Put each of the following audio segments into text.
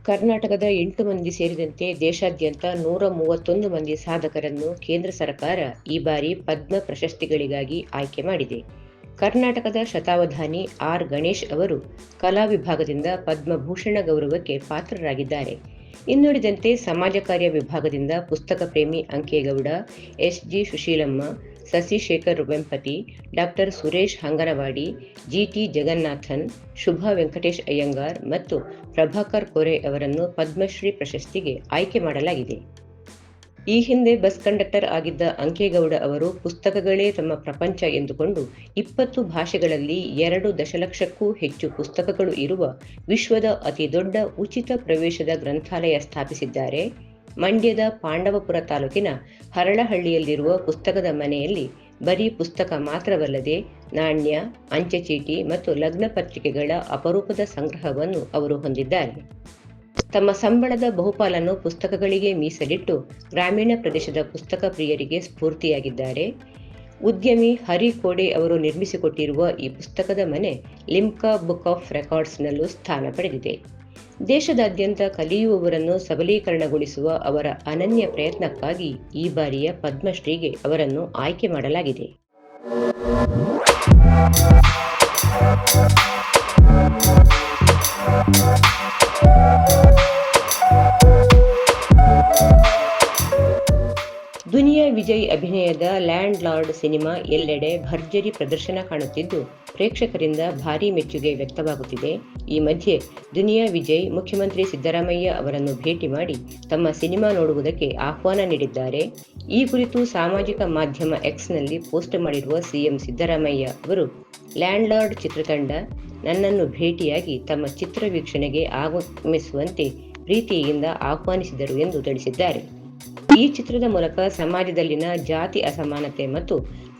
ಕರ್ನಾಟಕದ 8 ಮಂದಿ ಸೇರಿದಂತೆ ದೇಶಾದ್ಯಂತ 131 ಮಂದಿ ಸಾಧಕರನ್ನು ಕೇಂದ್ರ ಸರ್ಕಾರ ಈ ಬಾರಿ ಪದ್ಮ ಪ್ರಶಸ್ತಿಗಳಿಗಾಗಿ ಆಯ್ಕೆ ಮಾಡಿದೆ. ಕರ್ನಾಟಕದ ಶತಾವಧಾನಿ ಆರ್. ಗಣೇಶ್ ಅವರು ಕಲಾ ವಿಭಾಗದಿಂದ ಪದ್ಮಭೂಷಣ ಗೌರವಕ್ಕೆ ಪಾತ್ರರಾಗಿದ್ದಾರೆ. ಇನ್ನುಳಿದಂತೆ ಸಮಾಜ ಕಾರ್ಯ ವಿಭಾಗದಿಂದ ಪುಸ್ತಕ ಪ್ರೇಮಿ ಅಂಕೇಗೌಡ, ಎಸ್. ಜಿ. ಸುಶೀಲಮ್ಮ, ಶಶಿಶೇಖರ್ ವೆಂಪತಿ, ಡಾ. ಸುರೇಶ್ ಹಂಗನವಾಡಿ, ಜಿ. ಟಿ. ಜಗನ್ನಾಥನ್, ಶುಭಾ ವೆಂಕಟೇಶ್ ಅಯ್ಯಂಗಾರ್ ಮತ್ತು ಪ್ರಭಾಕರ್ ಕೋರೆ ಅವರನ್ನು ಪದ್ಮಶ್ರೀ ಪ್ರಶಸ್ತಿಗೆ ಆಯ್ಕೆ ಮಾಡಲಾಗಿದೆ. ಈ ಹಿಂದೆ ಬಸ್ ಕಂಡಕ್ಟರ್ ಆಗಿದ್ದ ಅಂಕೇಗೌಡ ಅವರು ಪುಸ್ತಕಗಳೇ ತಮ್ಮ ಪ್ರಪಂಚ ಎಂದುಕೊಂಡು 20 ಭಾಷೆಗಳಲ್ಲಿ 2 ದಶಲಕ್ಷಕ್ಕೂ ಹೆಚ್ಚು ಪುಸ್ತಕಗಳು ಇರುವ ವಿಶ್ವದ ಅತಿದೊಡ್ಡ ಉಚಿತ ಪ್ರವೇಶದ ಗ್ರಂಥಾಲಯ ಸ್ಥಾಪಿಸಿದ್ದಾರೆ. ಮಂಡ್ಯದ ಪಾಂಡವಪುರ ತಾಲೂಕಿನ ಹರಳಹಳ್ಳಿಯಲ್ಲಿರುವ ಪುಸ್ತಕದ ಮನೆಯಲ್ಲಿ ಬರೀ ಪುಸ್ತಕ ಮಾತ್ರವಲ್ಲದೆ ನಾಣ್ಯ, ಅಂಚೆಚೀಟಿ ಮತ್ತು ಲಗ್ನ ಪತ್ರಿಕೆಗಳ ಅಪರೂಪದ ಸಂಗ್ರಹವನ್ನು ಅವರು ಹೊಂದಿದ್ದಾರೆ. ತಮ್ಮ ಸಂಬಳದ ಬಹುಪಾಲನ್ನು ಪುಸ್ತಕಗಳಿಗೆ ಮೀಸಲಿಟ್ಟು ಗ್ರಾಮೀಣ ಪ್ರದೇಶದ ಪುಸ್ತಕ ಪ್ರಿಯರಿಗೆ ಸ್ಫೂರ್ತಿಯಾಗಿದ್ದಾರೆ. ಉದ್ಯಮಿ ಹರಿ ಕೋಡೆ ಅವರು ನಿರ್ಮಿಸಿಕೊಟ್ಟಿರುವ ಈ ಪುಸ್ತಕದ ಮನೆ ಲಿಮ್ಕಾ ಬುಕ್ ಆಫ್ ರೆಕಾರ್ಡ್ಸ್ನಲ್ಲೂ ಸ್ಥಾನ ಪಡೆದಿದೆ. ದೇಶದಾದ್ಯಂತ ಕಲಿಯುವವರನ್ನು ಸಬಲೀಕರಣಗೊಳಿಸುವ ಅವರ ಅನನ್ಯ ಪ್ರಯತ್ನಕ್ಕಾಗಿ ಈ ಬಾರಿಯ ಪದ್ಮಶ್ರೀಗೆ ಅವರನ್ನು ಆಯ್ಕೆ ಮಾಡಲಾಗಿದೆ. ದುನಿಯಾ ವಿಜಯ್ ಅಭಿನಯದ ಲ್ಯಾಂಡ್ ಲಾರ್ಡ್ ಸಿನಿಮಾ ಎಲ್ಲೆಡೆ ಭರ್ಜರಿ ಪ್ರದರ್ಶನ ಕಾಣುತ್ತಿದ್ದು ಪ್ರೇಕ್ಷಕರಿಂದ ಭಾರೀ ಮೆಚ್ಚುಗೆ ವ್ಯಕ್ತವಾಗುತ್ತಿದೆ. ಈ ಮಧ್ಯೆ ದುನಿಯಾ ವಿಜಯ್ ಮುಖ್ಯಮಂತ್ರಿ ಸಿದ್ದರಾಮಯ್ಯ ಅವರನ್ನು ಭೇಟಿ ಮಾಡಿ ತಮ್ಮ ಸಿನಿಮಾ ನೋಡುವುದಕ್ಕೆ ಆಹ್ವಾನ ನೀಡಿದ್ದಾರೆ. ಈ ಕುರಿತು ಸಾಮಾಜಿಕ ಮಾಧ್ಯಮ ಎಕ್ಸ್ನಲ್ಲಿ ಪೋಸ್ಟ್ ಮಾಡಿರುವ ಸಿಎಂ ಸಿದ್ದರಾಮಯ್ಯ ಅವರು, ಲ್ಯಾಂಡ್ ಲಾರ್ಡ್ ಚಿತ್ರತಂಡ ನನ್ನನ್ನು ಭೇಟಿಯಾಗಿ ತಮ್ಮ ಚಿತ್ರ ವೀಕ್ಷಣೆಗೆ ಆಗಮಿಸುವಂತೆ ಪ್ರೀತಿಯಿಂದ ಆಹ್ವಾನಿಸಿದರು ಎಂದು ತಿಳಿಸಿದ್ದಾರೆ. ಈ ಚಿತ್ರದ ಮೂಲಕ ಸಮಾಜದಲ್ಲಿನ ಜಾತಿ ಅಸಮಾನತೆ ಮತ್ತು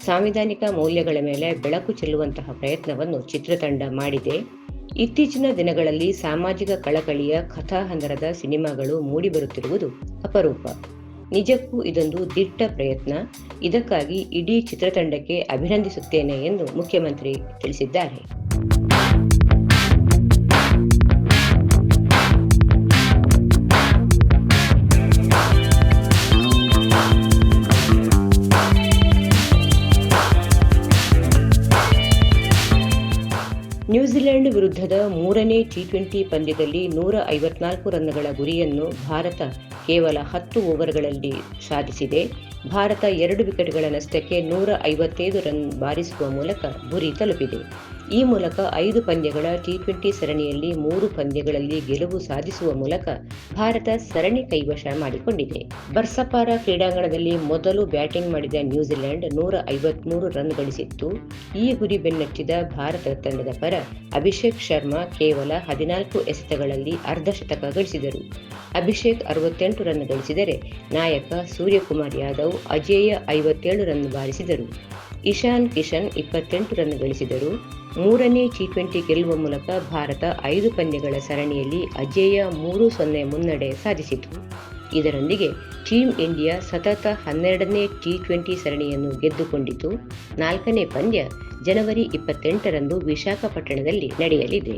ಸಾಂವಿಧಾನಿಕ ಮೌಲ್ಯಗಳ ಮೇಲೆ ಬೆಳಕು ಚೆಲ್ಲುವಂತಹ ಪ್ರಯತ್ನವನ್ನು ಚಿತ್ರತಂಡ ಮಾಡಿದೆ. ಇತ್ತೀಚಿನ ದಿನಗಳಲ್ಲಿ ಸಾಮಾಜಿಕ ಕಳಕಳಿಯ ಕಥಾಹಂದರದ ಸಿನಿಮಾಗಳು ಮೂಡಿಬರುತ್ತಿರುವುದು ಅಪರೂಪ. ನಿಜಕ್ಕೂ ಇದೊಂದು ದಿಟ್ಟ ಪ್ರಯತ್ನ. ಇದಕ್ಕಾಗಿ ಇಡೀ ಚಿತ್ರತಂಡಕ್ಕೆ ಅಭಿನಂದಿಸುತ್ತೇನೆ ಎಂದು ಮುಖ್ಯಮಂತ್ರಿ ತಿಳಿಸಿದ್ದಾರೆ. ನ್ಯೂಜಿಲೆಂಡ್ ವಿರುದ್ಧದ 3ನೇ ಟಿ20 ಪಂದ್ಯದಲ್ಲಿ 154 ರನ್ಗಳ ಗುರಿಯನ್ನು ಭಾರತ ಕೇವಲ 10 ಓವರ್ಗಳಲ್ಲಿ ಸಾಧಿಸಿದೆ. ಭಾರತ 2 ವಿಕೆಟ್ಗಳ ನಷ್ಟಕ್ಕೆ 155 ರನ್ ಬಾರಿಸುವ ಮೂಲಕ ಗುರಿ ತಲುಪಿದೆ. ಈ ಮೂಲಕ 5 ಪಂದ್ಯಗಳ ಟಿ20 ಸರಣಿಯಲ್ಲಿ 3 ಪಂದ್ಯಗಳಲ್ಲಿ ಗೆಲುವು ಸಾಧಿಸುವ ಮೂಲಕ ಭಾರತ ಸರಣಿ ಕೈವಶ ಮಾಡಿಕೊಂಡಿದೆ. ಬರ್ಸಪಾರ ಕ್ರೀಡಾಂಗಣದಲ್ಲಿ ಮೊದಲು ಬ್ಯಾಟಿಂಗ್ ಮಾಡಿದ ನ್ಯೂಜಿಲೆಂಡ್ 153 ರನ್ ಗಳಿಸಿತ್ತು. ಈ ಗುರಿ ಬೆನ್ನಟ್ಟಿದ ಭಾರತ ತಂಡದ ಪರ ಅಭಿಷೇಕ್ ಶರ್ಮಾ ಕೇವಲ 14 ಎಸೆತಗಳಲ್ಲಿ ಅರ್ಧಶತಕ ಗಳಿಸಿದರು. ಅಭಿಷೇಕ್ 68 ರನ್ ಗಳಿಸಿದರೆ ನಾಯಕ ಸೂರ್ಯಕುಮಾರ್ ಯಾದವ್ ಅಜೇಯ 57 ರನ್ ಬಾರಿಸಿದರು. ಇಶಾನ್ ಕಿಶನ್ 28 ರನ್ ಗಳಿಸಿದರು. 3ನೇ ಟಿ20 ಗೆಲ್ಲುವ ಮೂಲಕ ಭಾರತ 5 ಪಂದ್ಯಗಳ ಸರಣಿಯಲ್ಲಿ ಅಜೇಯ 3-0 ಮುನ್ನಡೆ ಸಾಧಿಸಿತು. ಇದರೊಂದಿಗೆ ಟೀಂ ಇಂಡಿಯಾ ಸತತ 12ನೇ ಟಿ20 ಸರಣಿಯನ್ನು ಗೆದ್ದುಕೊಂಡಿತು. 4ನೇ ಪಂದ್ಯ ಜನವರಿ 28ರಂದು ವಿಶಾಖಪಟ್ಟಣದಲ್ಲಿ ನಡೆಯಲಿದೆ.